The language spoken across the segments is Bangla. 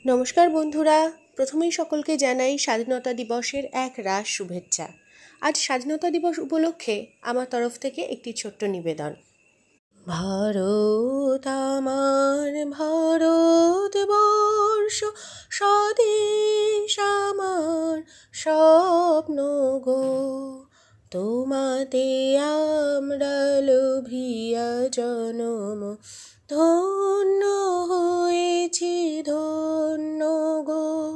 নমস্কার বন্ধুরা, প্রথমেই সকলকে জানাই স্বাধীনতা দিবসের এক রাশ শুভেচ্ছা। আজ স্বাধীনতা দিবস উপলক্ষে আমার তরফ থেকে একটি ছোট্ট নিবেদন। ভারত আমার ভারতবর্ষ, স্বদেশ আমার স্বপ্ন গো। তোমাতে আমরা লোভিয়া জনম, ধন্য হয়েছি ধন্য গো।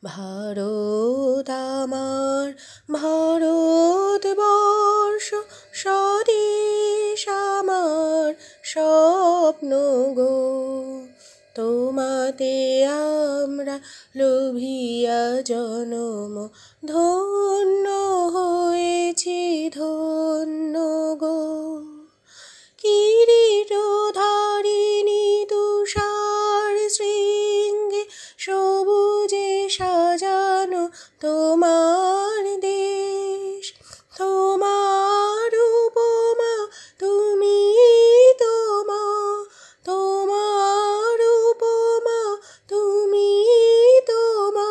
ভারত আমার ভারতবর্ষ, স্বদেশ আমার স্বপ্ন গো। তোমাতে আমরা লোভিয়া জনম, ধন্য হয়েছি ধন্য গো। কিরীটধারিণী তুষার শৃঙ্গে, সবুজে সাজানো তোমার দেশ। তোমার উপমা তুমি তোমা, তোমার উপমা তুমি তোমা।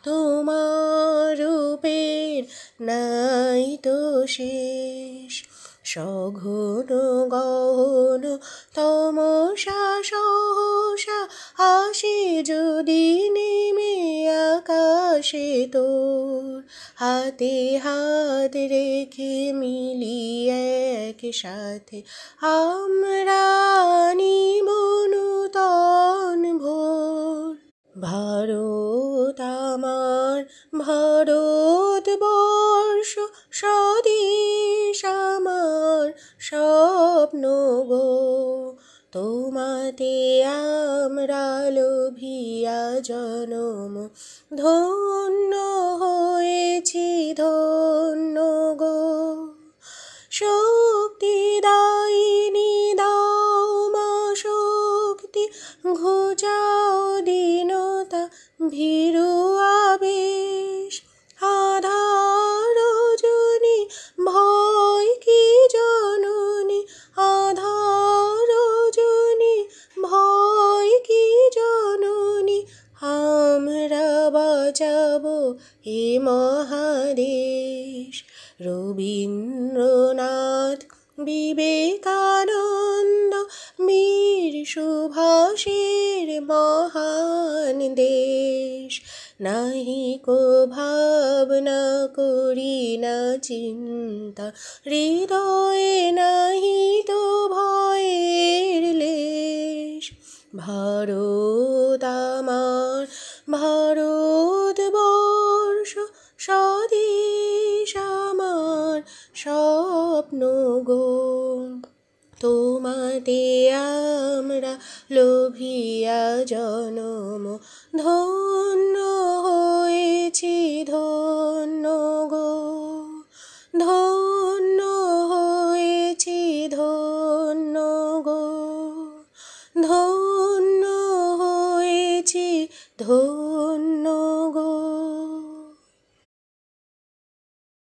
তোমার রূপের নাই তো শেষ, সঘন গহন তমসা সহসা আসে যদি নেমে আকাশে তোর। হাতে হাত রেখে মিলি একসাথে আমরা নিব নূতন ভোর। ভারত আমার ভারতবর্ষ, স্বদেশ আমার স্বপ্ন গো। তোমাতে আমরা লোভিয়া জনম, ধন্য হয়েছি ধন্য গো। শক্তি দায়িনী দাও মা শক্তি, ঘুচাও দীনতা ভীরু আবেশ। আধার রজনী ভয় কি জননী, আধার রজনী ভয় কি জননী। আমরা বাঁচাবো এ মহাদেশ। রবীন্দ্রনাথ, বিবেকানন্দ, বীর সুভাষের মহান দেশ। নাহি কো ভাবনা করি না চিন্তা, হৃদয়ে নাহি তো ভয়ের লেশ। ভারত আমার ভারতবর্ষ, স্বদেশ আমার স্বপ্ন গো। তোমাতে আমরা লোভিয়া জনম, ধন্য হয়েছি ধন্য গো। ধন্য হয়েছি ধন্য গো। ধন্য হয়েছি ধন্য।